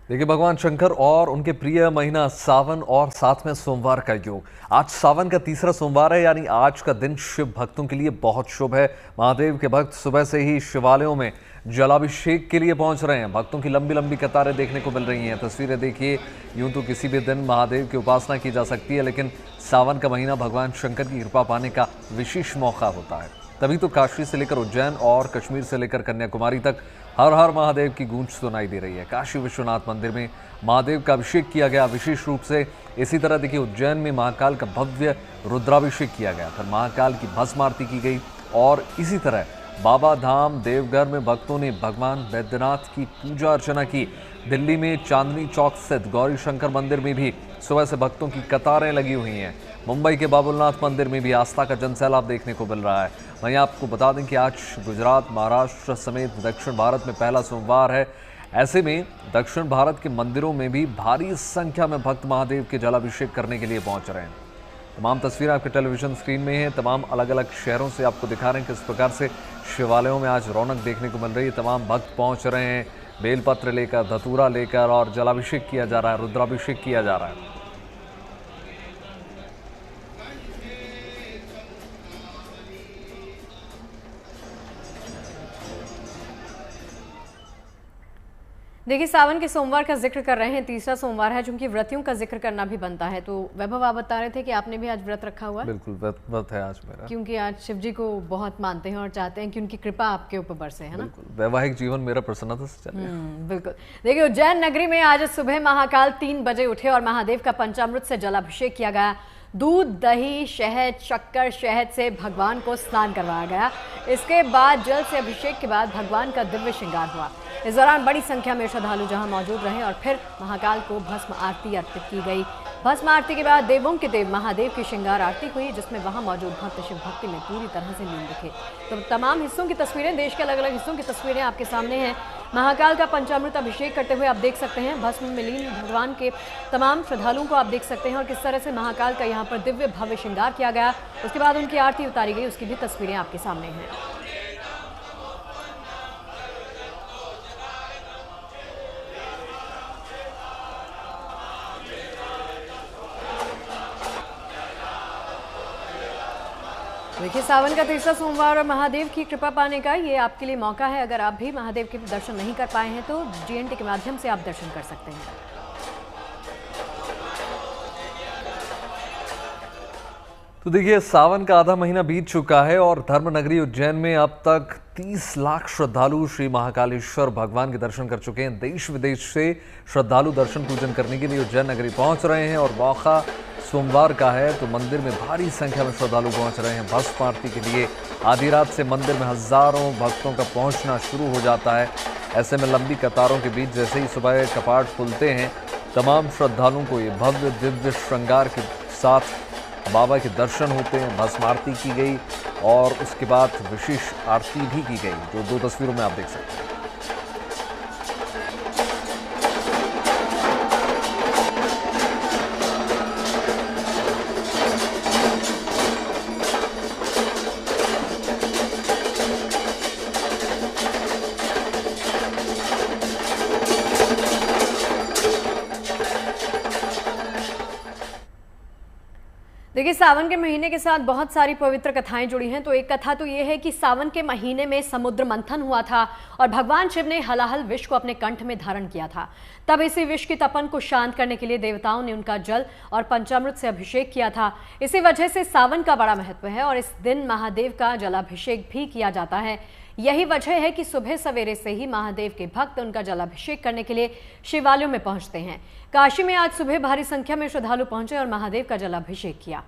देखिए, भगवान शंकर और उनके प्रिय महीना सावन और साथ में सोमवार का योग। आज सावन का तीसरा सोमवार है, यानी आज का दिन शिव भक्तों के लिए बहुत शुभ है। महादेव के भक्त सुबह से ही शिवालयों में जलाभिषेक के लिए पहुंच रहे हैं। भक्तों की लंबी लंबी कतारें देखने को मिल रही हैं। तस्वीरें देखिए, यूं तो किसी भी दिन महादेव की उपासना की जा सकती है, लेकिन सावन का महीना भगवान शंकर की कृपा पाने का विशेष मौका होता है। तभी तो काशी से लेकर उज्जैन और कश्मीर से लेकर कन्याकुमारी तक हर हर महादेव की गूंज सुनाई दे रही है। काशी विश्वनाथ मंदिर में महादेव का अभिषेक किया गया विशेष रूप से। इसी तरह देखिए, उज्जैन में महाकाल का भव्य रुद्राभिषेक किया गया, फिर महाकाल की भस्म आरती की गई। और इसी तरह बाबा धाम देवघर में भक्तों ने भगवान बैद्यनाथ की पूजा अर्चना की। दिल्ली में चांदनी चौक स्थित गौरी शंकर मंदिर में भी सुबह से भक्तों की कतारें लगी हुई हैं। मुंबई के बाबुलनाथ मंदिर में भी आस्था का जनसैलाब देखने को मिल रहा है। वहीं आपको बता दें कि आज गुजरात, महाराष्ट्र समेत दक्षिण भारत में पहला सोमवार है। ऐसे में दक्षिण भारत के मंदिरों में भी भारी संख्या में भक्त महादेव के जलाभिषेक करने के लिए पहुंच रहे हैं। तमाम तस्वीरें आपके टेलीविजन स्क्रीन में हैं। तमाम अलग अलग शहरों से आपको दिखा रहे हैं किस प्रकार से शिवालयों में आज रौनक देखने को मिल रही है। तमाम भक्त पहुंच रहे हैं बेलपत्र लेकर, धतूरा लेकर, और जलाभिषेक किया जा रहा है, रुद्राभिषेक किया जा रहा है। देखिए, सावन के सोमवार का जिक्र कर रहे हैं, तीसरा सोमवार है, चूंकि व्रतियों का जिक्र करना भी बनता है। तो वैभव, आप बता रहे थे कि आपने भी आज व्रत रखा हुआ है। बिल्कुल, व्रत है आज मेरा, क्योंकि आज शिव जी को बहुत मानते हैं और चाहते हैं कि उनकी कृपा आपके ऊपर बरसे, है ना। वैवाहिक जीवन मेरा प्रसन्नता से चले। बिल्कुल। देखिए, उज्जैन नगरी में आज सुबह महाकाल 3 बजे उठे और महादेव का पंचामृत से जलाभिषेक किया गया। दूध, दही, शहद, शक्कर, शहद से भगवान को स्नान करवाया गया। इसके बाद जल से अभिषेक के बाद भगवान का दिव्य श्रृंगार हुआ। इस दौरान बड़ी संख्या में श्रद्धालु जहां मौजूद रहे और फिर महाकाल को भस्म आरती अर्पित की गई। भस्म आरती के बाद देवों के देव महादेव की श्रृंगार आरती हुई, जिसमें वहां मौजूद भक्त शिव भक्ति में पूरी तरह से लीन दिखे। तो तमाम हिस्सों की तस्वीरें, देश के अलग अलग हिस्सों की तस्वीरें आपके सामने हैं। महाकाल का पंचामृत अभिषेक करते हुए आप देख सकते हैं, भस्म में लीन भगवान के तमाम श्रद्धालुओं को आप देख सकते हैं और किस तरह से महाकाल का यहाँ पर दिव्य भव्य श्रृंगार किया गया। उसके बाद उनकी आरती उतारी गई, उसकी भी तस्वीरें आपके सामने हैं। देखिए, सावन का तीसरा सोमवार और महादेव की कृपा पाने का ये आपके लिए मौका है। अगर आप भी महादेव के दर्शन नहीं कर पाए हैं तो GNT के माध्यम से आप दर्शन कर सकते हैं। तो देखिए, सावन का आधा महीना बीत चुका है और धर्मनगरी उज्जैन में अब तक 30 लाख श्रद्धालु श्री महाकालेश्वर भगवान के दर्शन कर चुके हैं। देश विदेश से श्रद्धालु दर्शन पूजन करने के लिए उज्जैन नगरी पहुंच रहे हैं और मौका सोमवार का है, तो मंदिर में भारी संख्या में श्रद्धालु पहुंच रहे हैं भस्म आरती के लिए। आधी रात से मंदिर में हजारों भक्तों का पहुंचना शुरू हो जाता है। ऐसे में लंबी कतारों के बीच जैसे ही सुबह कपाट खुलते हैं, तमाम श्रद्धालुओं को ये भव्य दिव्य श्रृंगार के साथ बाबा के दर्शन होते हैं। भस्म आरती की गई और उसके बाद विशेष आरती भी की गई, जो 2 तस्वीरों में आप देख सकते हैं। देखिए, सावन के महीने के साथ बहुत सारी पवित्र कथाएं जुड़ी हैं। तो एक कथा तो ये है कि सावन के महीने में समुद्र मंथन हुआ था और भगवान शिव ने हलाहल विष को अपने कंठ में धारण किया था। तब इसी विष की तपन को शांत करने के लिए देवताओं ने उनका जल और पंचामृत से अभिषेक किया था। इसी वजह से सावन का बड़ा महत्व है और इस दिन महादेव का जलाभिषेक भी किया जाता है। यही वजह है कि सुबह सवेरे से ही महादेव के भक्त उनका जलाभिषेक करने के लिए शिवालयों में पहुंचते हैं। काशी में आज सुबह भारी संख्या में श्रद्धालु पहुंचे और महादेव का जलाभिषेक किया।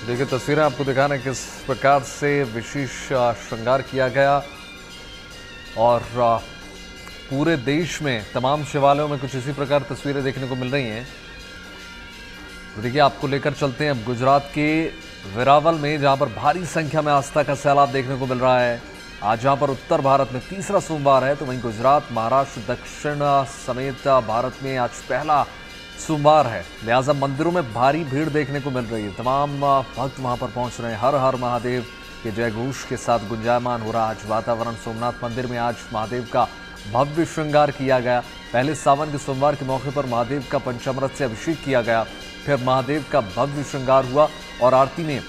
देखिए, तस्वीरें आपको दिखा रहे हैं किस प्रकार से विशेष श्रृंगार किया गया और पूरे देश में तमाम शिवालयों में कुछ इसी प्रकार तस्वीरें देखने को मिल रही हैं। तो देखिए, आपको लेकर चलते हैं अब गुजरात के वेरावल में, जहां पर भारी संख्या में आस्था का सैलाब देखने को मिल रहा है। आज जहां पर उत्तर भारत में तीसरा सोमवार है, तो वहीं गुजरात, महाराष्ट्र, दक्षिण समेत भारत में आज पहला सोमवार है, लिहाजा मंदिरों में भारी भीड़ देखने को मिल रही है। तमाम भक्त वहां पर पहुंच रहे हैं। हर हर महादेव के जयघोष के साथ गुंजायमान हो रहा आज वातावरण। सोमनाथ मंदिर में आज महादेव का भव्य श्रृंगार किया गया। पहले सावन के सोमवार के मौके पर महादेव का पंचामृत से अभिषेक किया गया, फिर महादेव का भव्य श्रृंगार हुआ और आरती में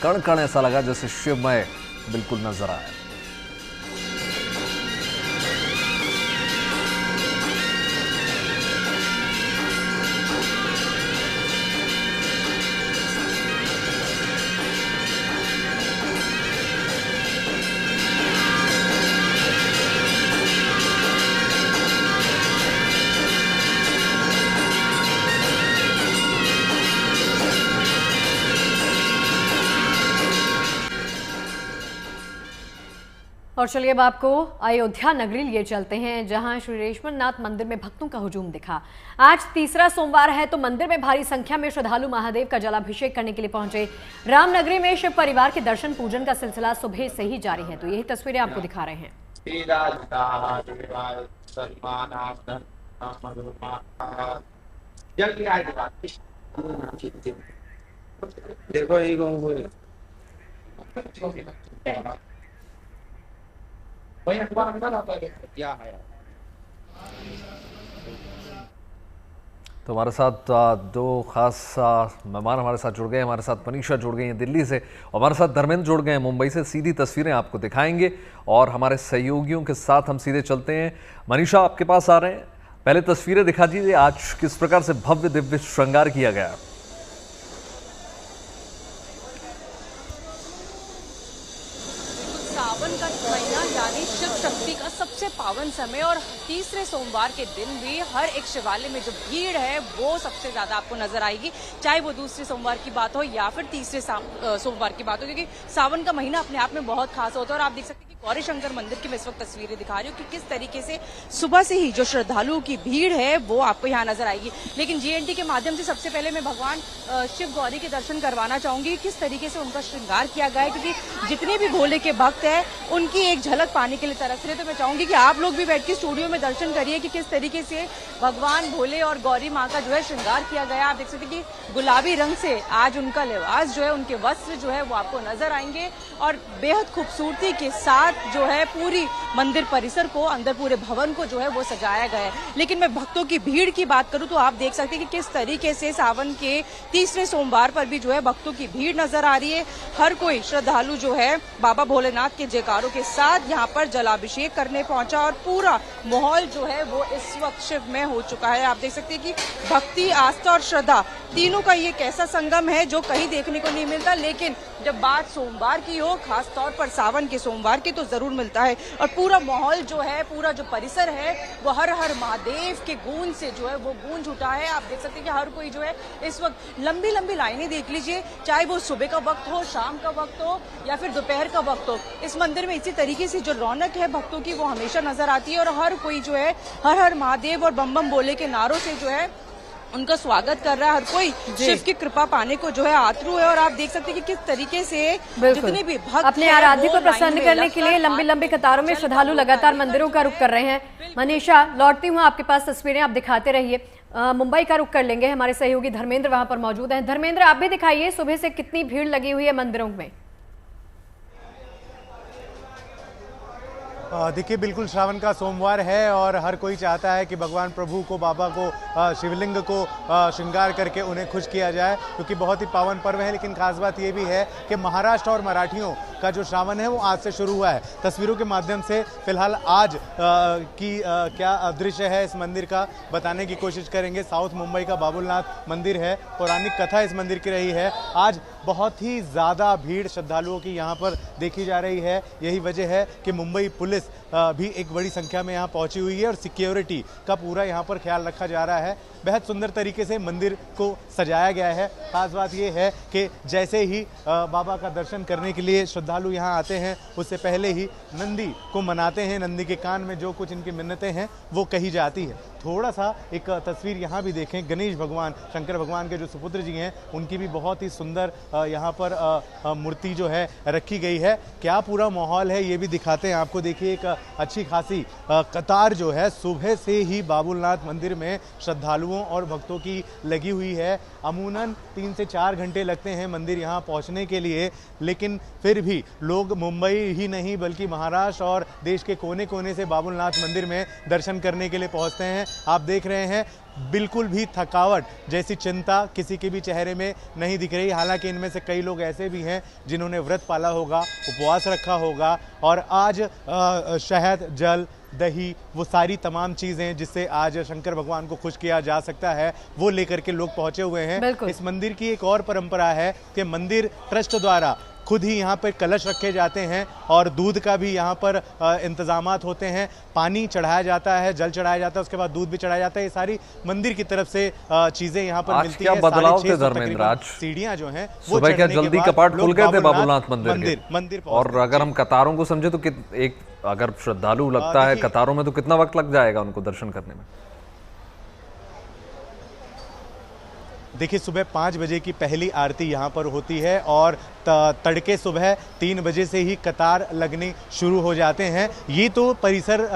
कण कण ऐसा लगा जैसे शिवमय बिल्कुल नजर आया। और चलिए अब आपको अयोध्या नगरी लिए चलते हैं, जहां श्री रेश्मनाथ मंदिर में भक्तों का हुजूम दिखा। आज तीसरा सोमवार है तो मंदिर में भारी संख्या में श्रद्धालु महादेव का जलाभिषेक करने के लिए पहुंचे। रामनगरी में शिव परिवार के दर्शन पूजन का सिलसिला सुबह से ही जारी है, तो यही तस्वीरें आपको दिखा रहे हैं। देखो तो हमारे साथ दो खास मेहमान हमारे साथ जुड़ गए। हमारे साथ मनीषा जुड़ गई हैं दिल्ली से और हमारे साथ धर्मेंद्र जुड़ गए हैं मुंबई से। सीधी तस्वीरें आपको दिखाएंगे और हमारे सहयोगियों के साथ हम सीधे चलते हैं। मनीषा आपके पास आ रहे हैं, पहले तस्वीरें दिखा दीजिए। आज किस प्रकार से भव्य दिव्य श्रृंगार किया गया। सावन का महीना यानी शिव शक्ति का सबसे पावन समय और तीसरे सोमवार के दिन भी हर एक शिवालय में जो भीड़ है वो सबसे ज्यादा आपको नजर आएगी, चाहे वो दूसरे सोमवार की बात हो या फिर तीसरे सोमवार की बात हो, क्योंकि सावन का महीना अपने आप में बहुत खास होता है। और आप देख सकते हैं कि गौरी शंकर मंदिर की मैं इस वक्त तस्वीरें दिखा रही हूँ कि किस तरीके से सुबह से ही जो श्रद्धालुओं की भीड़ है वो आपको यहाँ नजर आएगी। लेकिन जीएनटी के माध्यम से सबसे पहले मैं भगवान शिव गौरी के दर्शन करवाना चाहूंगी, किस तरीके से उनका श्रृंगार किया गया है, क्योंकि जितने भी भोले के भक्त हैं उनकी एक झलक पाने के लिए तरस रहे। तो मैं चाहूंगी कि आप लोग भी बैठ के स्टूडियो में दर्शन करिए कि किस तरीके से भगवान भोले और गौरी माँ का जो है श्रृंगार किया गया। आप देख सकते हैं कि गुलाबी रंग से आज उनका लिबास जो है, उनके वस्त्र जो है वो आपको नजर आएंगे और बेहद खूबसूरती के साथ जो है पूरी मंदिर परिसर को, अंदर पूरे भवन को जो है वो सजाया गया है। लेकिन मैं भक्तों की भीड़ की बात करूं तो आप देख सकते हैं कि किस तरीके से सावन के तीसरे सोमवार पर भी जो है भक्तों की भीड़ नजर आ रही है। हर कोई श्रद्धालु जो है बाबा भोलेनाथ के जयकारों के साथ यहाँ पर जलाभिषेक करने पहुंचा और पूरा माहौल जो है वो इस वक्त शिवमय हो चुका है। आप देख सकते हैं कि भक्ति, आस्था और श्रद्धा तीनों का ये कैसा संगम है जो कहीं देखने को नहीं मिलता। लेकिन जब बात सोमवार की हो, खास तौर पर सावन के सोमवार की, तो जरूर मिलता है। और पूरा माहौल जो है, पूरा जो परिसर है वो हर हर महादेव के गूंज से जो है वो गूंज उठा है। आप देख सकते हैं कि हर कोई जो है इस वक्त लंबी लंबी लाइनें देख लीजिए, चाहे वो सुबह का वक्त हो, शाम का वक्त हो या फिर दोपहर का वक्त हो। इस मंदिर में इसी तरीके से जो रौनक है भक्तों की वो हमेशा नजर आती है और हर कोई जो है हर हर महादेव और बम बम बोले के नारों से जो है उनका स्वागत कर रहा है। हर कोई शिव की कृपा पाने को जो है आतुर है। और आप देख सकते हैं कि किस तरीके से जितने भी भक्त अपने आराध्य को प्रसन्न करने के लिए लंबी लंबी कतारों में श्रद्धालु लगातार मंदिरों का रुख कर रहे हैं। मनीषा, लौटती हूँ आपके पास, तस्वीरें आप दिखाते रहिए। मुंबई का रुख कर लेंगे, हमारे सहयोगी धर्मेंद्र वहां पर मौजूद हैं। धर्मेंद्र, आप भी दिखाइए सुबह से कितनी भीड़ लगी हुई है मंदिरों में। देखिए, बिल्कुल श्रावण का सोमवार है और हर कोई चाहता है कि भगवान प्रभु को, बाबा को, शिवलिंग को श्रृंगार करके उन्हें खुश किया जाए, क्योंकि बहुत ही पावन पर्व है। लेकिन खास बात ये भी है कि महाराष्ट्र और मराठियों का जो श्रावण है वो आज से शुरू हुआ है। तस्वीरों के माध्यम से फिलहाल आज की क्या दृश्य है इस मंदिर का बताने की कोशिश करेंगे। साउथ मुंबई का बाबुलनाथ मंदिर है, पौराणिक कथा इस मंदिर की रही है। आज बहुत ही ज़्यादा भीड़ श्रद्धालुओं की यहाँ पर देखी जा रही है। यही वजह है कि मुंबई पुलिस भी एक बड़ी संख्या में यहाँ पहुंची हुई है और सिक्योरिटी का पूरा यहाँ पर ख्याल रखा जा रहा है। बेहद सुंदर तरीके से मंदिर को सजाया गया है। खास बात यह है कि जैसे ही बाबा का दर्शन करने के लिए श्रद्धालु यहाँ आते हैं, उससे पहले ही नंदी को मनाते हैं। नंदी के कान में जो कुछ इनकी मिन्नतें हैं वो कही जाती है। थोड़ा सा एक तस्वीर यहाँ भी देखें, गणेश भगवान, शंकर भगवान के जो सुपुत्र जी हैं, उनकी भी बहुत ही सुंदर यहाँ पर मूर्ति जो है रखी गई है। क्या पूरा माहौल है ये भी दिखाते हैं आपको। देखिए एक अच्छी खासी कतार जो है सुबह से ही बाबुलनाथ मंदिर में श्रद्धालुओं और भक्तों की लगी हुई है। अमूमन 3 से 4 घंटे लगते हैं मंदिर यहाँ पहुँचने के लिए, लेकिन फिर भी लोग मुंबई ही नहीं बल्कि महाराष्ट्र और देश के कोने कोने से बाबुलनाथ मंदिर में दर्शन करने के लिए पहुँचते हैं। आप देख रहे हैं बिल्कुल भी थकावट जैसी चिंता किसी के भी चेहरे में नहीं दिख रही। हालांकि इनमें से कई लोग ऐसे भी हैं जिन्होंने व्रत पाला होगा, उपवास रखा होगा और आज शहद, जल, दही, वो सारी तमाम चीज़ें जिससे आज शंकर भगवान को खुश किया जा सकता है वो लेकर के लोग पहुंचे हुए हैं। इस मंदिर की एक और परंपरा है कि मंदिर ट्रस्ट द्वारा खुद ही यहाँ पर कलश रखे जाते हैं और दूध का भी यहाँ पर इंतजामात होते हैं। पानी चढ़ाया जाता है, जल चढ़ाया जाता है, उसके बाद दूध भी चढ़ाया जाता है। ये सारी मंदिर की तरफ से चीजें यहाँ पर मिलती हैं। बदलाव थे धर्मेंद्र, आज सीढ़ियाँ जो हैं सुबह क्या जल्दी कपाट खुल गए थे बाबुलनाथ मंदिर और अगर हम कतारों को समझे तो एक अगर श्रद्धालु लगता है कतारों में तो कितना वक्त लग जाएगा उनको दर्शन करने में? देखिए सुबह 5 बजे की पहली आरती यहाँ पर होती है और तड़के सुबह 3 बजे से ही कतार लगनी शुरू हो जाते हैं। ये तो परिसर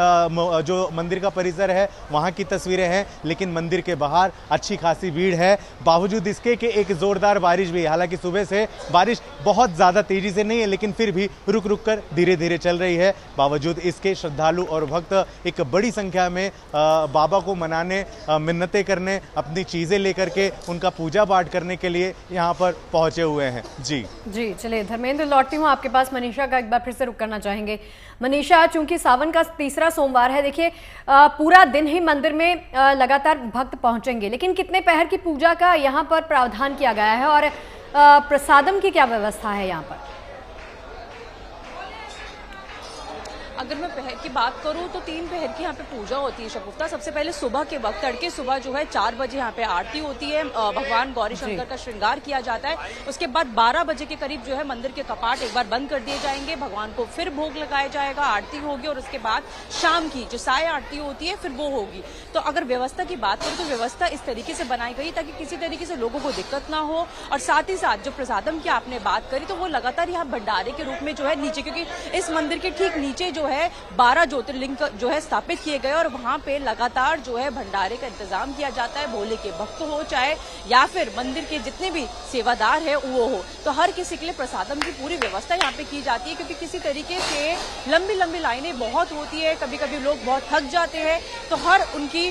जो मंदिर का परिसर है वहाँ की तस्वीरें हैं, लेकिन मंदिर के बाहर अच्छी खासी भीड़ है। बावजूद इसके कि एक ज़ोरदार बारिश भी है। हालांकि सुबह से बारिश बहुत ज़्यादा तेज़ी से नहीं है, लेकिन फिर भी रुक रुक कर धीरे धीरे चल रही है। बावजूद इसके श्रद्धालु और भक्त एक बड़ी संख्या में बाबा को मनाने, मिन्नतें करने, अपनी चीज़ें लेकर के उनका पूजा पाठ करने के लिए यहाँ पर पहुँचे हुए हैं। जी चलिए धर्मेंद्र, लौटती हूँ आपके पास। मनीषा का एक बार फिर से रुक करना चाहेंगे। मनीषा, चूंकि सावन का तीसरा सोमवार है, देखिए पूरा दिन ही मंदिर में लगातार भक्त पहुंचेंगे, लेकिन कितने पहर की पूजा का यहाँ पर प्रावधान किया गया है और प्रसादम की क्या व्यवस्था है यहाँ पर? अगर मैं पहर की बात करूं तो 3 पहर की यहाँ पे पूजा होती है शगुफ्ता। सबसे पहले सुबह के वक्त, तड़के सुबह जो है 4 बजे यहाँ पे आरती होती है, भगवान गौरी शंकर का श्रृंगार किया जाता है। उसके बाद 12 बजे के करीब जो है मंदिर के कपाट एक बार बंद कर दिए जाएंगे, भगवान को फिर भोग लगाया जाएगा, आरती होगी और उसके बाद शाम की जो साय आरती होती है फिर वो होगी। तो अगर व्यवस्था की बात करूँ तो व्यवस्था इस तरीके से बनाई गई ताकि किसी तरीके से लोगों को दिक्कत ना हो। और साथ ही साथ जो प्रसादम की आपने बात करी तो वो लगातार यहाँ भंडारे के रूप में जो है नीचे, क्योंकि इस मंदिर के ठीक नीचे जो है 12 ज्योतिर्लिंग जो है स्थापित किए गए और वहां पे लगातार जो है भंडारे का इंतजाम किया जाता है। भोले के भक्त हो चाहे या फिर मंदिर के जितने भी सेवादार है वो हो, तो हर किसी के लिए प्रसादम की पूरी व्यवस्था यहाँ पे की जाती है। क्योंकि किसी तरीके से लंबी लंबी लाइनें बहुत होती है, कभी कभी लोग बहुत थक जाते हैं, तो हर उनकी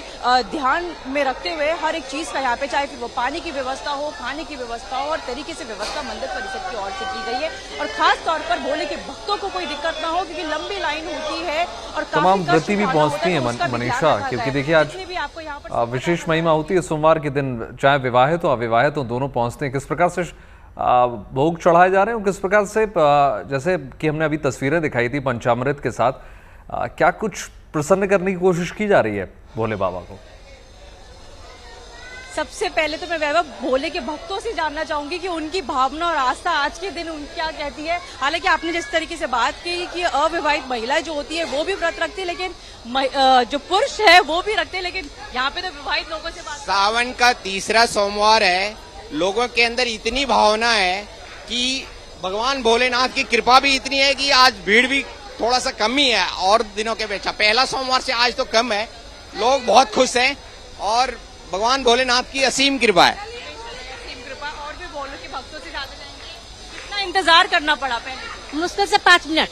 ध्यान में रखते हुए हर एक चीज का यहाँ पे, चाहे फिर वो पानी की व्यवस्था हो, खाने की व्यवस्था हो, और तरीके से व्यवस्था मंदिर परिषद की ओर से की गई है। और खास तौर पर भोले के भक्तों को कोई दिक्कत ना हो, क्योंकि लंबी लाइन होती है और तमाम व्रती भी पहुंचती हैं मनीषा, क्योंकि देखिए आज विशेष महिमा होती है सोमवार के दिन, चाहे विवाहित हो अविवाहित हो दोनों पहुंचते हैं। किस प्रकार से भोग चढ़ाए जा रहे हैं, किस प्रकार से, जैसे कि हमने अभी तस्वीरें दिखाई थी पंचामृत के साथ, क्या कुछ प्रसन्न करने की कोशिश की जा रही है भोले बाबा को? सबसे पहले तो मैं वैभव भोले के भक्तों से जानना चाहूंगी कि उनकी भावना और आस्था आज के दिन उन क्या कहती है। हालांकि आपने जिस तरीके से बात की कि अविवाहित महिलाएं जो होती है वो भी व्रत रखती है, लेकिन जो पुरुष है वो भी रखते हैं, लेकिन यहाँ पे तो विवाहित लोगों से बात। सावन का तीसरा सोमवार है, लोगों के अंदर इतनी भावना है कि भगवान भोलेनाथ की कृपा भी इतनी है कि आज भीड़ भी थोड़ा सा कम ही है और दिनों के अपेक्षा। पहला सोमवार से आज तो कम है, लोग बहुत खुश हैं और भगवान भोलेनाथ की असीम कृपा है। असीम कृपा। और भी भोले के भक्तों से जाते जाएंगे, कितना इंतजार करना पड़ा पहले? मुश्किल से 5 मिनट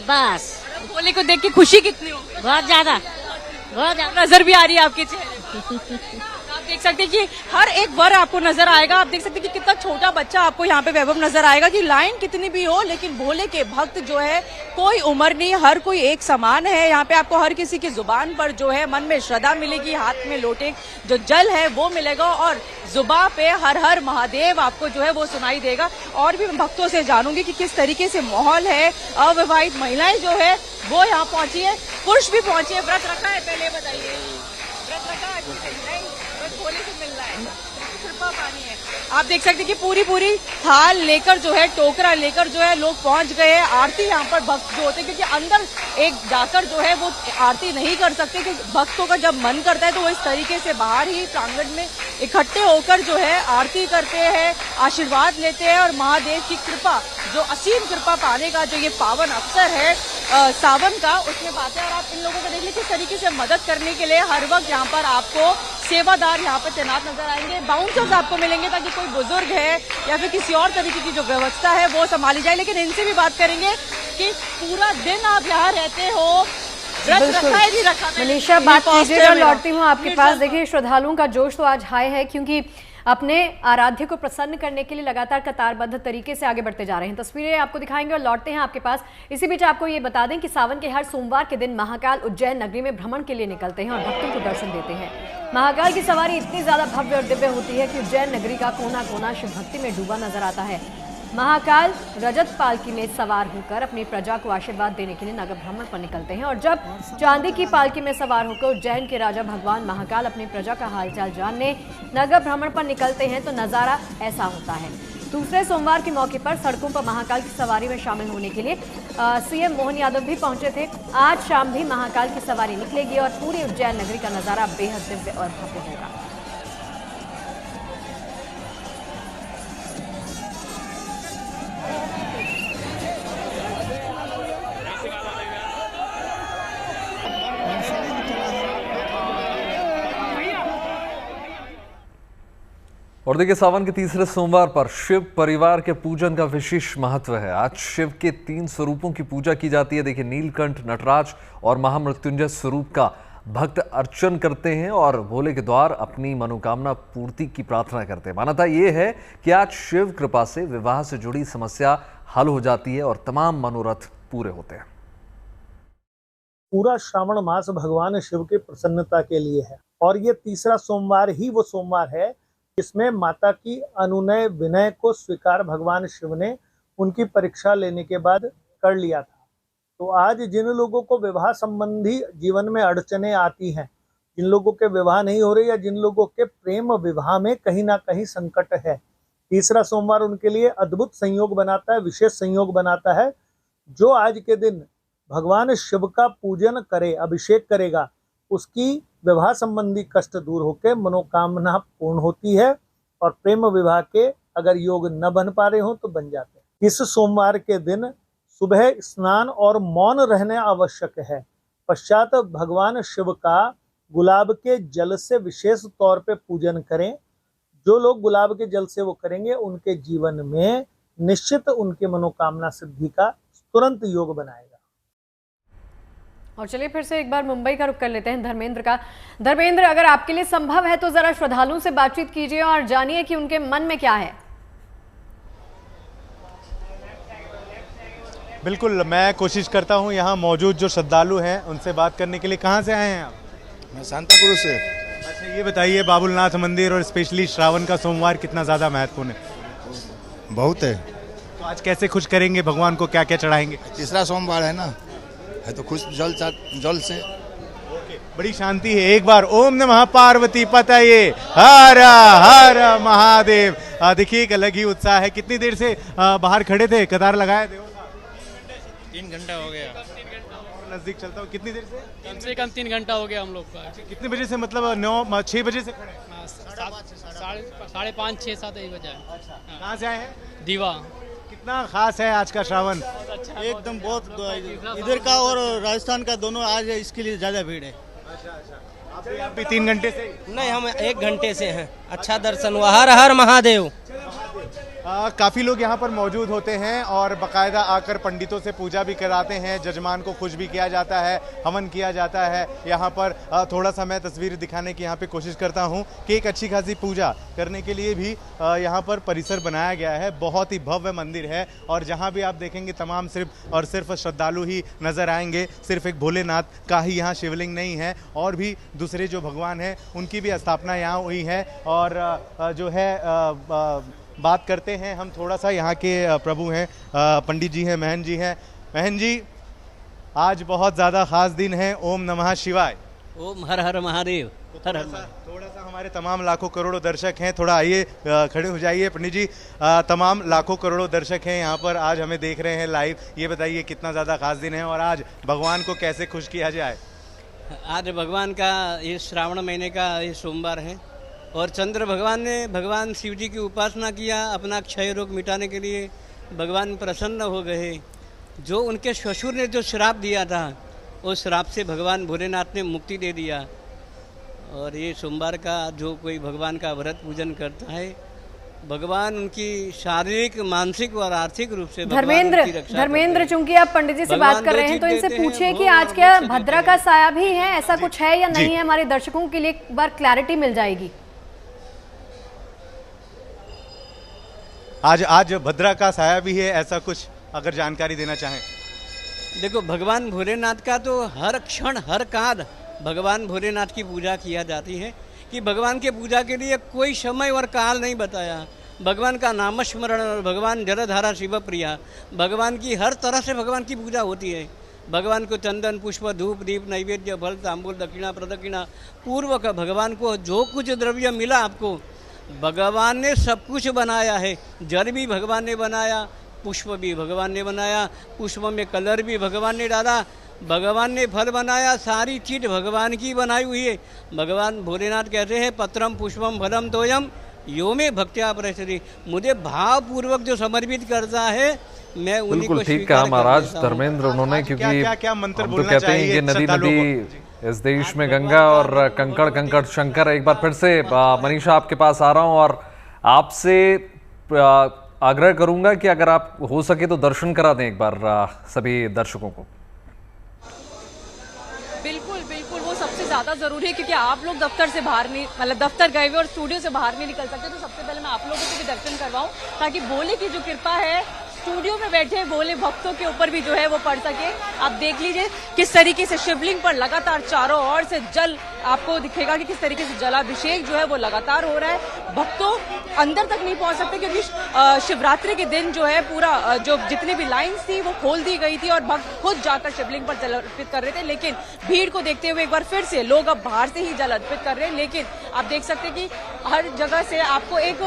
बस। भोले को देख के खुशी कितनी हो? बहुत ज्यादा, बहुत ज्यादा नजर भी आ रही है आपके चेहरे। आप देख सकते हैं कि हर एक वर आपको नजर आएगा। आप देख सकते हैं कि कितना छोटा बच्चा आपको यहाँ पे वैभव नजर आएगा कि लाइन कितनी भी हो, लेकिन भोले के भक्त जो है कोई उम्र नहीं, हर कोई एक समान है। यहाँ पे आपको हर किसी की जुबान पर जो है मन में श्रद्धा मिलेगी, हाथ में लोटे जो जल है वो मिलेगा और जुबा पे हर हर महादेव आपको जो है वो सुनाई देगा। और भी भक्तों से जानूंगी कि किस तरीके से माहौल है। अविवाहित महिलाएं जो है वो यहाँ पहुंची है, पुरुष भी पहुंचे है। व्रत रखा है, पहले बताइए। व्रत रखा है? नहीं, भोले से मिल रहा है, कृपा पानी है। आप देख सकते हैं कि पूरी थाल लेकर जो है, टोकरा लेकर जो है लोग पहुंच गए हैं। आरती यहाँ पर भक्त जो होते हैं, क्योंकि अंदर एक जाकर जो है वो आरती नहीं कर सकते, कि भक्तों का जब मन करता है तो वो इस तरीके से बाहर ही प्रांगण में इकट्ठे होकर जो है आरती करते हैं, आशीर्वाद लेते हैं और महादेव की कृपा, जो असीम कृपा पाने का जो ये पावन अवसर है सावन का, उसमें पाते हैं। और आप इन लोगों को देख लीजिए किस तरीके से मदद करने के लिए हर वक्त यहाँ पर आपको सेवादार यहाँ पर तैनात नजर आएंगे। बाउंसर्स आपको मिलेंगे ताकि कोई बुजुर्ग है या फिर किसी और तरीके की जो व्यवस्था है वो संभाली जाए। लेकिन इनसे भी बात करेंगे कि पूरा दिन आप यहाँ रहते हो, व्रत रखा है नहीं रखा। मनीषा, बात कीजिएगा, लौटती हूँ आपके पास। देखिए, श्रद्धालुओं का जोश तो आज हाई है, क्योंकि अपने आराध्य को प्रसन्न करने के लिए लगातार कतारबद्ध तरीके से आगे बढ़ते जा रहे हैं। तस्वीरें आपको दिखाएंगे और लौटते हैं आपके पास। इसी बीच आपको ये बता दें कि सावन के हर सोमवार के दिन महाकाल उज्जैन नगरी में भ्रमण के लिए निकलते हैं और भक्तों को दर्शन देते हैं। महाकाल की सवारी इतनी ज्यादा भव्य और दिव्य होती है कि उज्जैन नगरी का कोना कोना शिव भक्ति में डूबा नजर आता है। महाकाल रजत पालकी में सवार होकर अपनी प्रजा को आशीर्वाद देने के लिए नगर भ्रमण पर निकलते हैं। और जब चांदी की पालकी में सवार होकर उज्जैन के राजा भगवान महाकाल अपनी प्रजा का हालचाल जानने नगर भ्रमण पर निकलते हैं तो नजारा ऐसा होता है। दूसरे सोमवार के मौके पर सड़कों पर महाकाल की सवारी में शामिल होने के लिए सीएम मोहन यादव भी पहुंचे थे। आज शाम भी महाकाल की सवारी निकलेगी और पूरी उज्जैन नगरी का नजारा बेहद दिव्य और भव्य होगा। और देखिए, सावन के तीसरे सोमवार पर शिव परिवार के पूजन का विशेष महत्व है। आज शिव के 3 स्वरूपों की पूजा की जाती है। देखिए, नीलकंठ, नटराज और महामृत्युंजय स्वरूप का भक्त अर्चन करते हैं और भोले के द्वार अपनी मनोकामना पूर्ति की प्रार्थना करते हैं। मान्यता ये है कि आज शिव कृपा से विवाह से जुड़ी समस्या हल हो जाती है और तमाम मनोरथ पूरे होते हैं। पूरा श्रावण मास भगवान शिव की प्रसन्नता के लिए है और ये तीसरा सोमवार ही वो सोमवार है जिसमें माता की अनुनय विनय को स्वीकार भगवान शिव ने उनकी परीक्षा लेने के बाद कर लिया था। तो आज जिन लोगों को विवाह संबंधी जीवन में अड़चने आती हैं, जिन लोगों के विवाह नहीं हो रहे या जिन लोगों के प्रेम विवाह में कहीं ना कहीं संकट है, तीसरा सोमवार उनके लिए अद्भुत संयोग बनाता है, विशेष संयोग बनाता है। जो आज के दिन भगवान शिव का पूजन करे, अभिषेक करेगा, उसकी विवाह संबंधी कष्ट दूर होकर मनोकामना पूर्ण होती है और प्रेम विवाह के अगर योग न बन पा रहे हो तो बन जाते हैं। इस सोमवार के दिन सुबह स्नान और मौन रहना आवश्यक है। पश्चात भगवान शिव का गुलाब के जल से विशेष तौर पे पूजन करें। जो लोग गुलाब के जल से वो करेंगे उनके जीवन में निश्चित उनके मनोकामना सिद्धि का तुरंत योग बनाएगा। और चलिए फिर से एक बार मुंबई का रुख कर लेते हैं धर्मेंद्र का। धर्मेंद्र, अगर आपके लिए संभव है तो जरा श्रद्धालुओं से बातचीत कीजिए और जानिए कि उनके मन में क्या है। बिल्कुल, मैं कोशिश करता हूं यहाँ मौजूद जो श्रद्धालु हैं उनसे बात करने के लिए। कहाँ से आए हैं आप? मैं सांताक्रूज से। अच्छा, ये बताइए, बाबुलनाथ मंदिर और स्पेशली श्रावण का सोमवार कितना ज़्यादा महत्वपूर्ण है? बहुत है। तो आज कैसे खुश करेंगे भगवान को, क्या क्या चढ़ाएंगे? तीसरा सोमवार है ना, है तो खुश जल से। बड़ी शांति है। एक बार ओम नमः पार्वती पतये हर हर महादेव। देखिए, एक अलग ही उत्साह है। कितनी देर से बाहर खड़े थे, कतार लगाए थे? 3 घंटा हो गया। नजदीक चलता हूँ। कितनी देर से? कम से कम 3 घंटा हो गया हम लोग का। कितने बजे से? मतलब 6 बजे से खड़े? 5:30, 6, 7 बजे। कहाँ से आए हैं? दीवा। कितना खास है आज का श्रावण? एकदम बहुत, इधर का और राजस्थान का दोनों आज इसके लिए ज्यादा भीड़ है। अच्छा। आप भी 3 घंटे से? नहीं, हम 1 घंटे से हैं। अच्छा दर्शन हुआ। हर हर महादेव। काफ़ी लोग यहाँ पर मौजूद होते हैं और बाकायदा आकर पंडितों से पूजा भी कराते हैं। जजमान को खुश भी किया जाता है, हवन किया जाता है। यहाँ पर थोड़ा सा मैं तस्वीर दिखाने की यहाँ पे कोशिश करता हूँ कि एक अच्छी खासी पूजा करने के लिए भी यहाँ पर परिसर बनाया गया है। बहुत ही भव्य मंदिर है और जहाँ भी आप देखेंगे तमाम सिर्फ और सिर्फ श्रद्धालु ही नज़र आएंगे। सिर्फ एक भोलेनाथ का ही यहाँ शिवलिंग नहीं है, और भी दूसरे जो भगवान हैं उनकी भी स्थापना यहाँ हुई है। और जो है बात करते हैं हम थोड़ा सा, यहाँ के प्रभु हैं, पंडित जी हैं, महन जी हैं। महन जी, आज बहुत ज़्यादा खास दिन है। ओम नमः शिवाय। ओम हर हर महादेव। हर हर थोड़ा सा हमारे तमाम लाखों करोड़ों दर्शक हैं, थोड़ा आइए खड़े हो जाइए पंडित जी। तमाम लाखों करोड़ों दर्शक हैं यहाँ पर, आज हमें देख रहे हैं लाइव। ये बताइए कितना ज़्यादा खास दिन है और आज भगवान को कैसे खुश किया जाए? आज भगवान का ये श्रावण महीने का ये सोमवार है और चंद्र भगवान ने भगवान शिव जी की उपासना किया, अपना क्षय रोग मिटाने के लिए भगवान प्रसन्न हो गए। जो उनके ससुर ने जो श्राप दिया था, उस श्राप से भगवान भोलेनाथ ने मुक्ति दे दिया। और ये सोमवार का जो कोई भगवान का व्रत पूजन करता है, भगवान उनकी शारीरिक, मानसिक और आर्थिक रूप से धर्मेंद्र, चूंकि आप पंडित जी से बात कर रहे हैं तो इनसे पूछिए कि आज क्या भद्रा का साया भी है, ऐसा कुछ है या नहीं है? हमारे दर्शकों के लिए एक बार क्लैरिटी मिल जाएगी। आज भद्रा का साया भी है, ऐसा कुछ अगर जानकारी देना चाहें। देखो, भगवान भोलेनाथ का तो हर क्षण हर काल भगवान भोलेनाथ की पूजा किया जाती है कि भगवान के पूजा के लिए कोई समय और काल नहीं बताया। भगवान का नामस्मरण और भगवान जलधारा शिव प्रिया, भगवान की हर तरह से भगवान की पूजा होती है। भगवान को चंदन, पुष्प, धूप, दीप, नैवेद्य, फल, तांबूल, दक्षिणा, प्रदक्षिणा पूर्वक भगवान को जो कुछ द्रव्य मिला आपको, भगवान ने सब कुछ बनाया है। जल भी भगवान ने बनाया, पुष्प भी भगवान ने बनाया, पुष्प में कलर भी भगवान ने डाला, भगवान ने फल बनाया, सारी चीज भगवान की बनाई हुई है। भगवान भोलेनाथ कहते हैं पत्रम पुष्पम फलम तोयम यो में भक्त्या प्रसरी, मुझे भाव पूर्वक जो समर्पित करता है मैं उन्हीं को बिल्कुल ठीक कहा महाराज धर्मेंद्र उन्होंने, क्योंकि हम तो कहते हैं कि नदी नदी इस देश में गंगा और कंकड़ कंकड़ शंकर। एक बार फिर से मनीषा आपके पास आ रहा हूं और आपसे आग्रह करूंगा कि अगर आप हो सके तो दर्शन करा दें एक बार सभी दर्शकों को। बिल्कुल बिल्कुल, वो सबसे ज्यादा जरूरी है क्योंकि आप लोग दफ्तर से बाहर नहीं, मतलब दफ्तर गए हुए और स्टूडियो से बाहर नहीं निकल सकते, तो सबसे पहले मैं आप लोगों से भी दर्शन करवाऊं ताकि भोले की जो कृपा है स्टूडियो में बैठे भोले भक्तों के ऊपर भी जो है वो पड़ सके। आप देख लीजिए किस तरीके से शिवलिंग पर लगातार चारों ओर से जल आपको दिखेगा कि किस तरीके से जलाभिषेक जो है वो लगातार हो रहा है। भक्तों अंदर तक नहीं पहुंच सकते क्योंकि शिवरात्रि के दिन जो है पूरा जो जितनी भी लाइन्स थी वो खोल दी गई थी और भक्त खुद जाकर शिवलिंग पर जल अर्पित कर रहे थे। लेकिन भीड़ को देखते हुए एक बार फिर से लोग अब बाहर से ही जल अर्पित कर रहे हैं। लेकिन आप देख सकते हैं कि हर जगह से आपको एक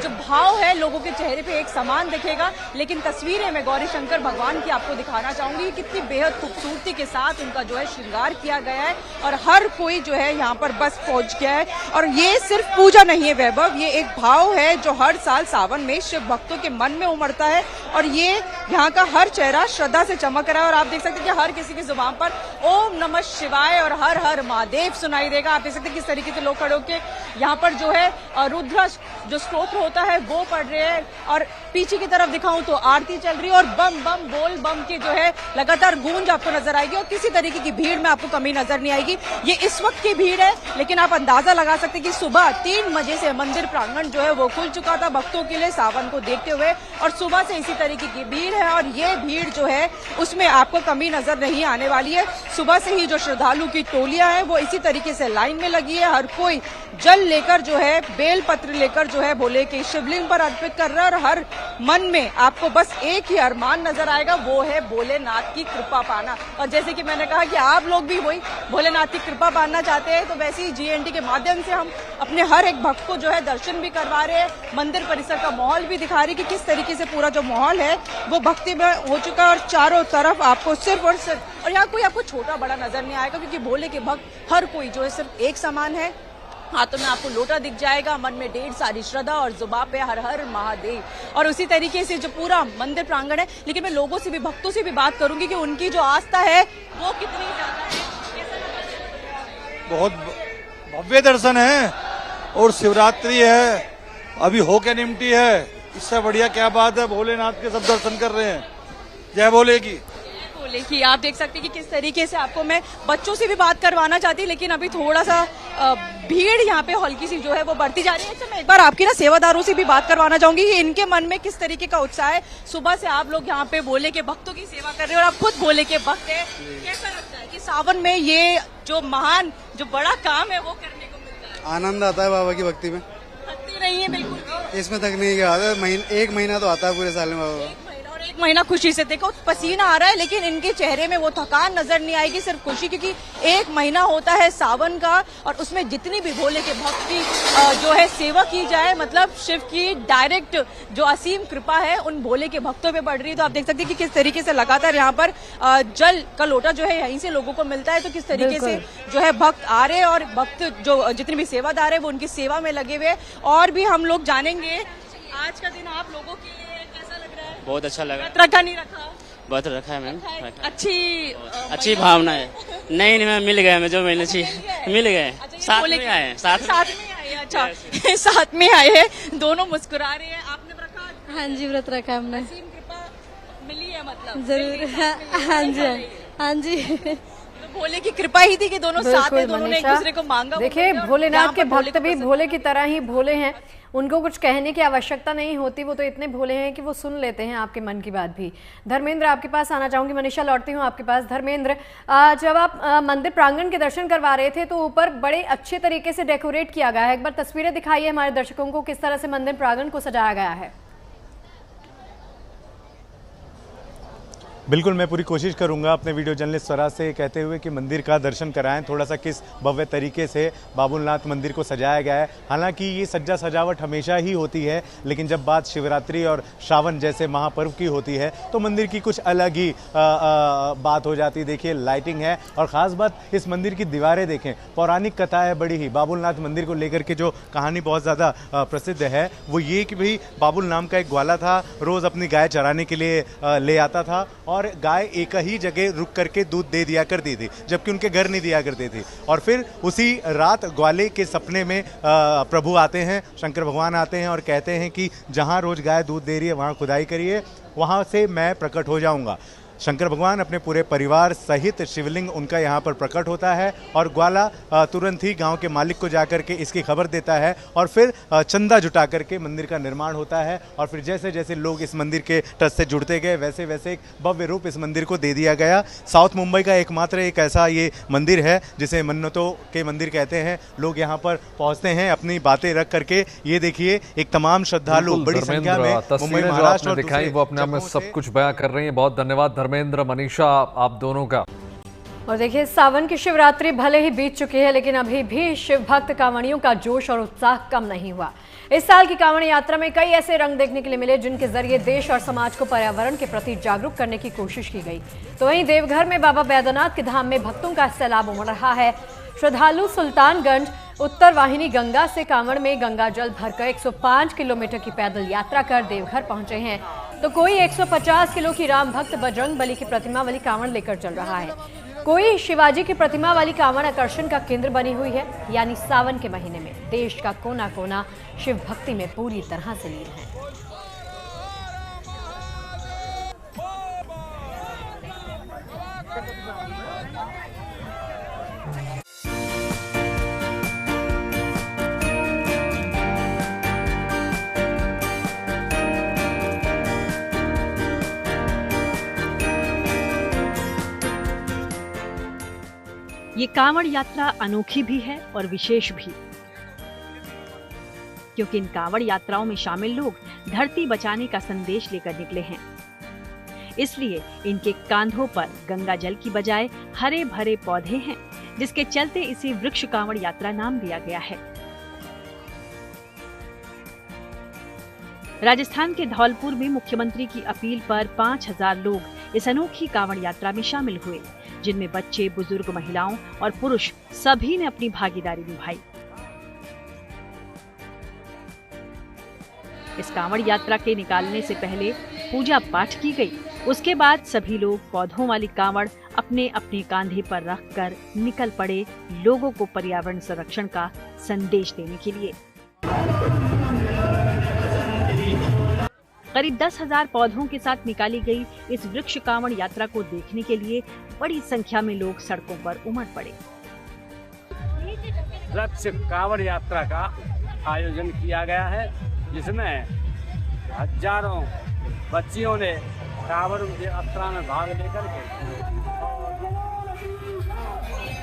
जो भाव है लोगों के चेहरे पे एक समान दिखेगा। लेकिन तस्वीरें मैं गौरी शंकर भगवान की आपको दिखाना चाहूंगी, कितनी बेहद खूबसूरती के साथ उनका जो है श्रृंगार किया गया है और हर कोई जो है यहाँ पर बस पहुंच गया है। और ये सिर्फ पूजा नहीं है वैभव, ये एक भाव है जो हर साल सावन में शिव भक्तों के मन में उमड़ता है और ये यहाँ का हर चेहरा श्रद्धा से चमक रहा है। और आप देख सकते हैं कि हर किसी की जुबान पर ओम नमः शिवाय और हर हर महादेव सुनाई देगा। आप देख सकते हैं किस तरीके से लोग खड़े होकर यहाँ पर जो है रुद्र जो स्तोत्र होता है वो पढ़ रहे हैं और पीछे की तरफ दिखाऊं तो आरती चल रही है और बम बम बोल बम की जो है लगातार गूंज आपको नजर आएगी और किसी तरीके की भीड़ में आपको कमी नजर नहीं आएगी। ये इस वक्त की भीड़ है, लेकिन आप अंदाजा लगा सकते हैं कि सुबह 3 बजे से मंदिर प्रांगण जो है वो खुल चुका था भक्तों के लिए सावन को देखते हुए और सुबह से इसी तरीके की भीड़ है और ये भीड़ जो है उसमें आपको कमी नजर नहीं आने वाली है। सुबह से ही जो श्रद्धालु की टोलियां हैं वो इसी तरीके से लाइन में लगी है, हर कोई जल लेकर जो है बेल पत्र लेकर जो है भोले के शिवलिंग पर अर्पित कर रहा है और हर मन में आपको बस एक ही अरमान नजर आएगा, वो है भोलेनाथ की कृपा पाना। और जैसे कि मैंने कहा कि आप लोग भी वही भोलेनाथ की कृपा पाना चाहते हैं तो वैसे ही जीएनडी के माध्यम से हम अपने हर एक भक्त को जो है दर्शन भी करवा रहे हैं, मंदिर परिसर का माहौल भी दिखा रहे हैं कि किस तरीके से पूरा जो माहौल है वो भक्ति में हो चुका है और चारों तरफ आपको सिर्फ और सिर्फ और यहाँ कोई आपको छोटा बड़ा नजर नहीं आएगा क्योंकि भोले के भक्त हर कोई जो है सिर्फ एक समान है। हाथों में आपको लोटा दिख जाएगा, मन में ढेर सारी श्रद्धा और जुबान पे हर हर महादेव और उसी तरीके से जो पूरा मंदिर प्रांगण है। लेकिन मैं लोगों से भी भक्तों से भी बात करूंगी कि उनकी जो आस्था है वो कितनी ज्यादा है। बहुत भव्य दर्शन है और शिवरात्रि है, अभी हो के निमटी है, इससे बढ़िया क्या बात है। भोलेनाथ के सब दर्शन कर रहे हैं, जय भोले की। कि आप देख सकते हैं कि किस तरीके से आपको मैं बच्चों से भी बात करवाना चाहती, लेकिन अभी थोड़ा सा भीड़ यहाँ पे हल्की सी जो है वो बढ़ती जा रही है। अच्छा, मैं एक बार आपकी ना सेवादारों से भी बात करवाना चाहूंगी कि इनके मन में किस तरीके का उत्साह है। सुबह से आप लोग यहाँ पे भोले के भक्तों की सेवा कर रहे हो और आप खुद भोले के भक्त हैं, कैसा लगता है कि सावन में ये जो महान जो बड़ा काम है वो करने को मिलता है? आनंद आता है बाबा की भक्ति में, थकती नहीं है बिल्कुल, इसमें तक नहीं आता। एक महीना तो आता है पूरे साल में बाबा। एक महीना खुशी से, देखो पसीना आ रहा है लेकिन इनके चेहरे में वो थकान नजर नहीं आएगी, सिर्फ खुशी, क्योंकि एक महीना होता है सावन का और उसमें जितनी भी भोले के भक्त की जो है सेवा की जाए, मतलब शिव की डायरेक्ट जो असीम कृपा है उन भोले के भक्तों पे बढ़ रही है। तो आप देख सकते हैं कि किस तरीके से लगातार यहाँ पर जल का लोटा जो है यहीं से लोगों को मिलता है, तो किस तरीके से जो है भक्त आ रहे हैं और भक्त जो जितने भी सेवादार है वो उनकी सेवा में लगे हुए। और भी हम लोग जानेंगे आज का दिन आप लोगों के लिए कैसा लग रहा है? बहुत अच्छा लगा। रखा नहीं रखा? बहुत रखा है मैम। अच्छी भावना है। नहीं मैम, मिल गए हमें जो मिलना चाहिए, मिल गए। साथ में आए हैं, साथ में आए। अच्छा साथ में आए हैं, दोनों मुस्कुरा रहे हैं। आपने रखा? हाँ जी, व्रत रखा हमने। असीम कृपा मिली है मतलब? जरूर। हाँ जी, हाँ जी। भोले की कृपा ही थी कि दोनों साथ में, दोनों ने एक दूसरे को मांगा। देखिए भोलेनाथ के भक्त भी भोले की तरह ही भोले हैं, उनको कुछ कहने की आवश्यकता नहीं होती, वो तो इतने भोले हैं कि वो सुन लेते हैं आपके मन की बात भी। धर्मेंद्र आपके पास आना चाहूंगी, मनीषा लौटती हूँ आपके पास। धर्मेंद्र, जब आप मंदिर प्रांगण के दर्शन करवा रहे थे तो ऊपर बड़े अच्छे तरीके से डेकोरेट किया गया है, एक बार तस्वीरें दिखाइए हमारे दर्शकों को किस तरह से मंदिर प्रांगण को सजाया गया है। बिल्कुल, मैं पूरी कोशिश करूंगा अपने वीडियो जर्नलिस्ट स्वराज से कहते हुए कि मंदिर का दर्शन कराएं, थोड़ा सा किस भव्य तरीके से बाबुलनाथ मंदिर को सजाया गया है। हालांकि ये सज्जा सजावट हमेशा ही होती है, लेकिन जब बात शिवरात्रि और श्रावण जैसे महापर्व की होती है तो मंदिर की कुछ अलग ही बात हो जाती है। देखिए लाइटिंग है और ख़ास बात इस मंदिर की दीवारें देखें, पौराणिक कथा है बड़ी ही। बाबुलनाथ मंदिर को लेकर के जो कहानी बहुत ज़्यादा प्रसिद्ध है वो ये कि भाई बाबुल नाम का एक ग्वाला था, रोज़ अपनी गाय चराने के लिए ले आता था और गाय एक ही जगह रुक करके दूध दे दिया करती थी, जबकि उनके घर नहीं दिया करते थे। और फिर उसी रात ग्वाले के सपने में प्रभु आते हैं, शंकर भगवान आते हैं और कहते हैं कि जहाँ रोज गाय दूध दे रही है वहाँ खुदाई करिए, वहाँ से मैं प्रकट हो जाऊँगा। शंकर भगवान अपने पूरे परिवार सहित शिवलिंग उनका यहाँ पर प्रकट होता है और ग्वाला तुरंत ही गांव के मालिक को जाकर के इसकी खबर देता है और फिर चंदा जुटा करके मंदिर का निर्माण होता है। और फिर जैसे जैसे लोग इस मंदिर के ट्रस्ट से जुड़ते गए वैसे वैसे एक भव्य रूप इस मंदिर को दे दिया गया। साउथ मुंबई का एकमात्र एक ऐसा ये मंदिर है जिसे मन्नतों के मंदिर कहते हैं। लोग यहाँ पर पहुँचते हैं अपनी बातें रख करके। ये देखिए एक तमाम श्रद्धालु बड़ी संख्या में मुंबई महाराष्ट्र दिखाई वो अपने आप में सब कुछ बयां कर रही है। बहुत धन्यवाद धर्मेंद्र, मनीषा आप दोनों का। और देखिए सावन की शिवरात्रि भले ही बीत चुकी है लेकिन अभी भी शिव भक्त कांवड़ियों का जोश और उत्साह कम नहीं हुआ। इस साल की कांवड़ यात्रा में कई ऐसे रंग देखने के लिए मिले जिनके जरिए देश और समाज को पर्यावरण के प्रति जागरूक करने की कोशिश की गई। तो वहीं देवघर में बाबा बैद्यनाथ के धाम में भक्तों का सैलाब उमड़ रहा है। श्रद्धालु सुल्तानगंज उत्तर वाहिनी गंगा से कांवड़ में गंगा जल भरकर 105 किलोमीटर की पैदल यात्रा कर देवघर पहुंचे हैं, तो कोई 150 किलो की राम भक्त बजरंग बली की प्रतिमा वाली कांवड़ लेकर चल रहा है, कोई शिवाजी की प्रतिमा वाली कांवड़ आकर्षण का केंद्र बनी हुई है। यानी सावन के महीने में देश का कोना कोना शिव भक्ति में पूरी तरह से लीन है। ये कांवड़ यात्रा अनोखी भी है और विशेष भी, क्योंकि इन कांवड़ यात्राओं में शामिल लोग धरती बचाने का संदेश लेकर निकले हैं। इसलिए इनके कांधों पर गंगा जल की बजाय हरे भरे पौधे हैं, जिसके चलते इसे वृक्ष कांवड़ यात्रा नाम दिया गया है। राजस्थान के धौलपुर में मुख्यमंत्री की अपील पर 5000 लोग इस अनोखी कांवड़ यात्रा में शामिल हुए, जिनमें बच्चे, बुजुर्ग, महिलाओं और पुरुष सभी ने अपनी भागीदारी निभाई। इस कांवड़ यात्रा के निकालने से पहले पूजा पाठ की गई। उसके बाद सभी लोग पौधों वाली कांवड़ अपने अपने कांधे पर रखकर निकल पड़े लोगों को पर्यावरण संरक्षण का संदेश देने के लिए। करीब 10,000 पौधों के साथ निकाली गई इस वृक्ष कांवड़ यात्रा को देखने के लिए बड़ी संख्या में लोग सड़कों पर उमड़ पड़े। वृक्ष कांवड़ यात्रा का आयोजन किया गया है, जिसमें हजारों बच्चियों ने कांवड़ यात्रा में भाग लेकर के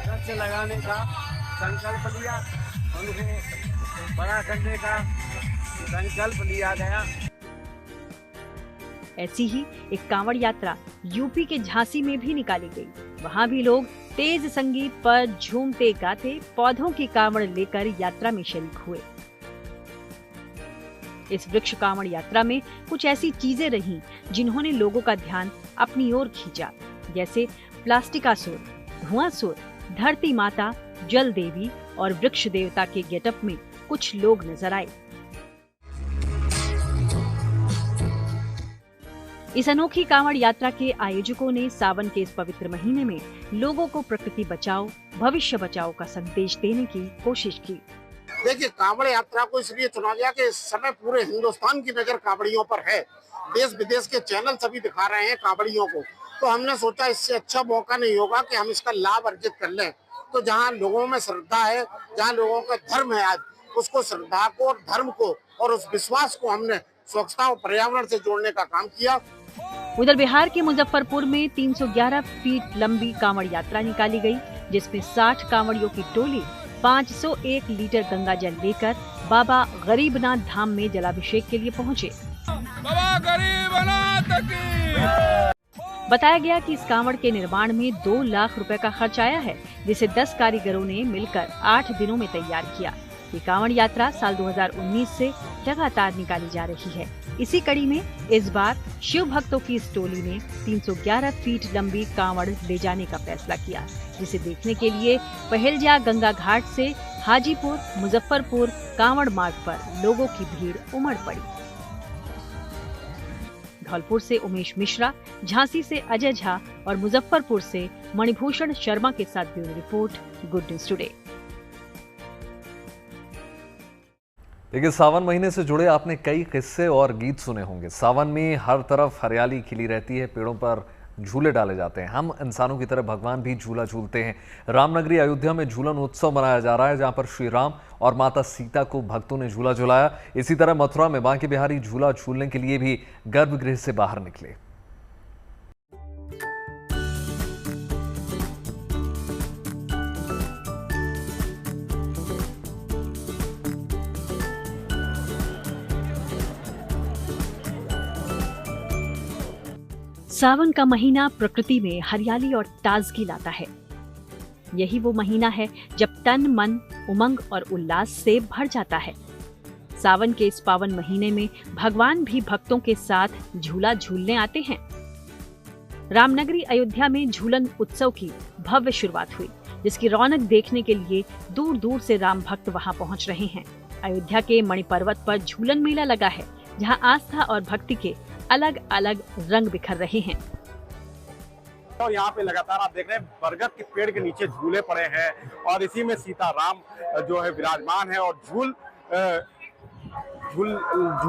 वृक्ष लगाने का संकल्प लिया, उनको बड़ा करने का संकल्प लिया गया। ऐसी ही एक कांवड़ यात्रा यूपी के झांसी में भी निकाली गई। वहां भी लोग तेज संगीत पर झूमते गाते पौधों की कांवड़ लेकर यात्रा में शरीक हुए। इस वृक्ष कांवड़ यात्रा में कुछ ऐसी चीजें रहीं जिन्होंने लोगों का ध्यान अपनी ओर खींचा, जैसे प्लास्टिकासुर, धुआंसुर, धरती माता, जल देवी और वृक्ष देवता के गेटअप में कुछ लोग नजर आए। इस अनोखी कांवड़ यात्रा के आयोजकों ने सावन के इस पवित्र महीने में लोगों को प्रकृति बचाओ भविष्य बचाओ का संदेश देने की कोशिश की। देखिए, कांवड़ यात्रा को इसलिए चुना गया कि इस समय पूरे हिंदुस्तान की नजर कांवड़ियों पर है। देश विदेश के चैनल सभी दिखा रहे हैं कांवड़ियों को, तो हमने सोचा इससे अच्छा मौका नहीं होगा कि हम इसका लाभ अर्जित कर लें। तो जहां लोगों में श्रद्धा है, जहां लोगों का धर्म है, आज उसको श्रद्धा को और धर्म को और उस विश्वास को हमने स्वच्छता और पर्यावरण से जोड़ने का काम किया। उधर बिहार के मुजफ्फरपुर में 311 फीट लंबी कांवड़ यात्रा निकाली गई, जिसमें 60 कांवड़ियों की टोली 501 लीटर गंगा जल लेकर बाबा गरीबनाथ धाम में जलाभिषेक के लिए पहुंचे। बाबा गरीबनाथ की। बताया गया कि इस कांवड़ के निर्माण में 2 लाख रुपए का खर्च आया है, जिसे 10 कारीगरों ने मिलकर 8 दिनों में तैयार किया। ये कांवड़ यात्रा साल 2019 से लगातार निकाली जा रही है। इसी कड़ी में इस बार शिव भक्तों की इस टोली ने 311 फीट लंबी कांवड़ ले जाने का फैसला किया, जिसे देखने के लिए पहेलजा गंगा घाट से हाजीपुर मुजफ्फरपुर कांवड़ मार्ग पर लोगों की भीड़ उमड़ पड़ी। धौलपुर से उमेश मिश्रा, झांसी से अजय झा और मुजफ्फरपुर से मणिभूषण शर्मा के साथ bureau report, good news today. देखिए, सावन महीने से जुड़े आपने कई किस्से और गीत सुने होंगे। सावन में हर तरफ हरियाली खिली रहती है, पेड़ों पर झूले डाले जाते हैं। हम इंसानों की तरह भगवान भी झूला झूलते हैं। रामनगरी अयोध्या में झूलन उत्सव मनाया जा रहा है, जहां पर श्री राम और माता सीता को भक्तों ने झूला झुलाया। इसी तरह मथुरा में बांके बिहारी झूला झूलने के लिए भी गर्भगृह से बाहर निकले। सावन का महीना प्रकृति में हरियाली और ताजगी लाता है। यही वो महीना है जब तन मन उमंग और उल्लास से भर जाता है। सावन के इस पावन महीने में भगवान भी भक्तों के साथ झूला झूलने आते हैं। रामनगरी अयोध्या में झूलन उत्सव की भव्य शुरुआत हुई, जिसकी रौनक देखने के लिए दूर दूर से राम भक्त वहां पहुंच रहे हैं। अयोध्या के मणिपर्वत पर झूलन मेला लगा है, जहां आस्था और भक्ति के अलग अलग रंग बिखर रहे हैं। और यहाँ पे लगातार आप देख रहे हैं बरगद के पेड़ के नीचे झूले पड़े हैं और इसी में सीता राम जो है विराजमान है और झूल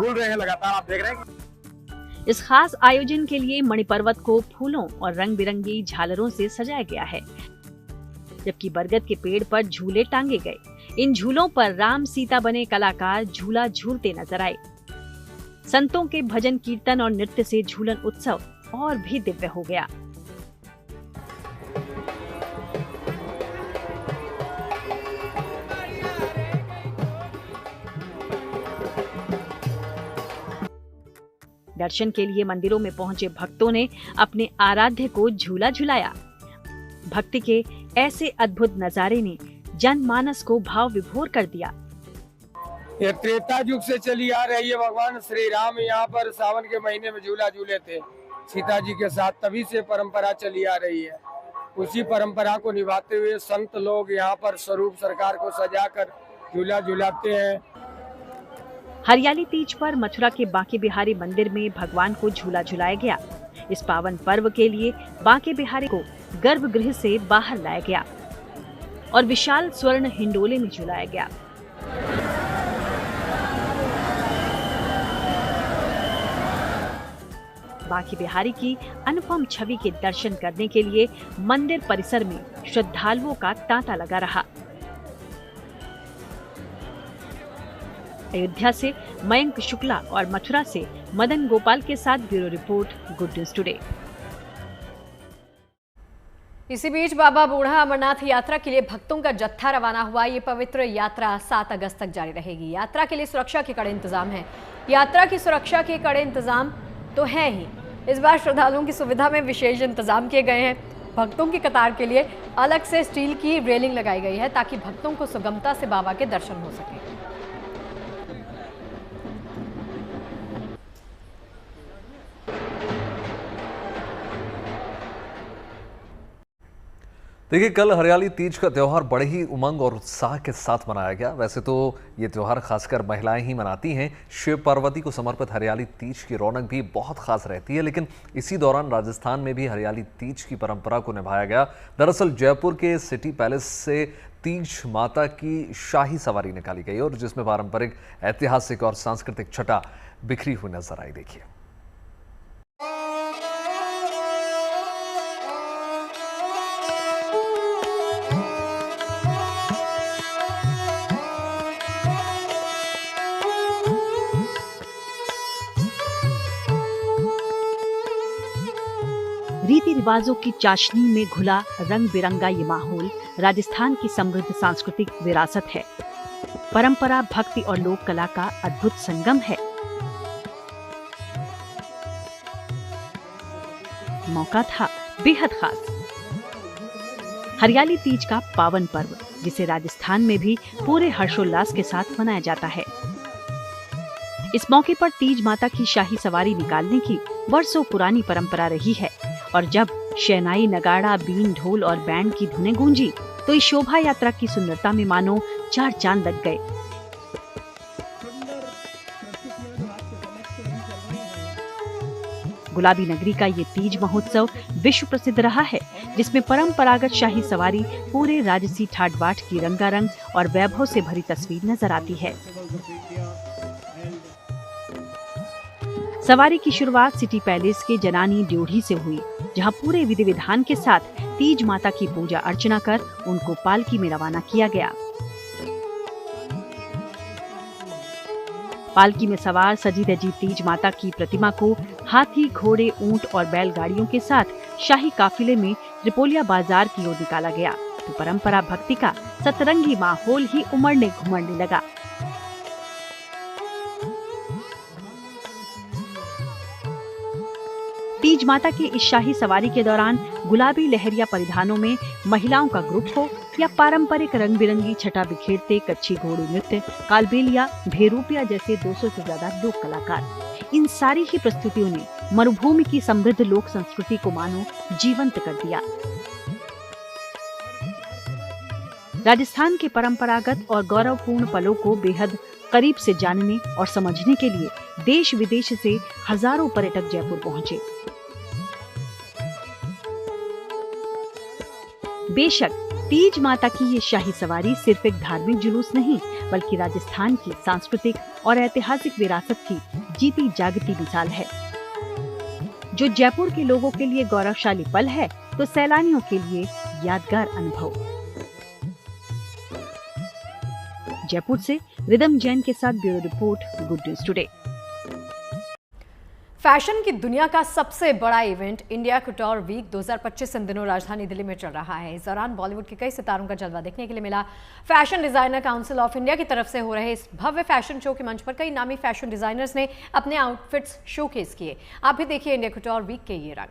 रहे हैं। लगातार आप देख रहे हैं। इस खास आयोजन के लिए मणिपर्वत को फूलों और रंग बिरंगी झालरों से सजाया गया है, जबकि बरगद के पेड़ पर झूले टांगे गए। इन झूलों पर राम सीता बने कलाकार झूला झूलते नजर आए। संतों के भजन कीर्तन और नृत्य से झूलन उत्सव और भी दिव्य हो गया। दर्शन के लिए मंदिरों में पहुंचे भक्तों ने अपने आराध्य को झूला झुलाया। भक्ति के ऐसे अद्भुत नजारे ने जनमानस को भाव विभोर कर दिया। ये त्रेता युग से चली आ रही है। भगवान श्री राम यहाँ पर सावन के महीने में झूला झूले थे सीता जी के साथ, तभी से परंपरा चली आ रही है। उसी परंपरा को निभाते हुए संत लोग यहाँ पर स्वरूप सरकार को सजाकर झूला झुलाते हैं। हरियाली तीज पर मथुरा के बांके बिहारी मंदिर में भगवान को झूला झुलाया गया। इस पावन पर्व के लिए बांके बिहारी को गर्भगृह से बाहर लाया गया और विशाल स्वर्ण हिंडोले में झुलाया गया। बांके बिहारी की अनुपम छवि के दर्शन करने के लिए मंदिर परिसर में श्रद्धालुओं का तांता लगा रहा। अयोध्या से मयंक शुक्ला और मथुरा से मदन गोपाल के साथ bureau report, good news today. इसी बीच बाबा बूढ़ा अमरनाथ यात्रा के लिए भक्तों का जत्था रवाना हुआ। ये पवित्र यात्रा 7 अगस्त तक जारी रहेगी। यात्रा के लिए सुरक्षा के कड़े इंतजाम हैं। यात्रा की सुरक्षा के कड़े इंतजाम तो है ही, इस बार श्रद्धालुओं की सुविधा में विशेष इंतजाम किए गए हैं। भक्तों की कतार के लिए अलग से स्टील की रेलिंग लगाई गई है ताकि भक्तों को सुगमता से बाबा के दर्शन हो सके। देखिए, कल हरियाली तीज का त्यौहार बड़े ही उमंग और उत्साह के साथ मनाया गया। वैसे तो ये त्यौहार खासकर महिलाएं ही मनाती हैं। शिव पार्वती को समर्पित हरियाली तीज की रौनक भी बहुत खास रहती है, लेकिन इसी दौरान राजस्थान में भी हरियाली तीज की परंपरा को निभाया गया। दरअसल जयपुर के सिटी पैलेस से तीज माता की शाही सवारी निकाली गई और जिसमें पारंपरिक, ऐतिहासिक और सांस्कृतिक छटा बिखरी हुई नजर आई। देखिए, रीति रिवाजों की चाशनी में घुला रंग बिरंगा ये माहौल राजस्थान की समृद्ध सांस्कृतिक विरासत है। परंपरा, भक्ति और लोक कला का अद्भुत संगम है। मौका था बेहद खास। हरियाली तीज का पावन पर्व, जिसे राजस्थान में भी पूरे हर्षोल्लास के साथ मनाया जाता है। इस मौके पर तीज माता की शाही सवारी निकालने की वर्षों पुरानी परंपरा रही है और जब शहनाई, नगाड़ा, बीन, ढोल और बैंड की धुनें गूंजी तो इस शोभा यात्रा की सुंदरता में मानो 4 चांद लग गए। गुलाबी नगरी का ये तीज महोत्सव विश्व प्रसिद्ध रहा है, जिसमें परंपरागत शाही सवारी पूरे राजसी ठाट बाट की रंगारंग और वैभव से भरी तस्वीर नजर आती है। सवारी की शुरुआत सिटी पैलेस के जनानी ड्योढ़ी से हुई, जहां पूरे विधि विधान के साथ तीज माता की पूजा अर्चना कर उनको पालकी में रवाना किया गया। पालकी में सवार सजी धजी तीज माता की प्रतिमा को हाथी, घोड़े, ऊंट और बैलगाड़ियों के साथ शाही काफिले में त्रिपोलिया बाजार की ओर निकाला गया तो परंपरा, भक्ति का सतरंगी माहौल ही उमड़ने घुमड़ने लगा। तीज माता की इस शाही सवारी के दौरान गुलाबी लहरिया परिधानों में महिलाओं का ग्रुप हो या पारंपरिक रंग बिरंगी छटा बिखेरते कच्छी घोड़े नृत्य, कालबेलिया, भेरूपिया जैसे 200 से ज्यादा लोक कलाकार, इन सारी ही प्रस्तुतियों ने मरुभूमि की समृद्ध लोक संस्कृति को मानो जीवंत कर दिया। राजस्थान के परंपरागत और गौरवपूर्ण पलों को बेहद करीब से जानने और समझने के लिए देश विदेश से हजारों पर्यटक जयपुर पहुंचे। बेशक तीज माता की ये शाही सवारी सिर्फ एक धार्मिक जुलूस नहीं, बल्कि राजस्थान की सांस्कृतिक और ऐतिहासिक विरासत की जीती जागती मिसाल है। जो जयपुर के लोगों के लिए गौरवशाली पल है, तो सैलानियों के लिए यादगार अनुभव। जयपुर से रिदम जैन के साथ bureau report, good news today. Fashion की दुनिया का सबसे बड़ा इवेंट इंडिया कुटोर वीक 2025 इन दिनों राजधानी दिल्ली में चल रहा है। इस दौरान बॉलीवुड के कई सितारों का जलवा देखने के लिए मिला। Fashion designer council of India की तरफ से हो रहे इस भव्य फैशन शो के मंच पर कई नामी फैशन डिजाइनर्स ने अपने आउटफिट्स शोकेस किए। आप भी देखिए इंडिया कुटोर वीक के ये रंग।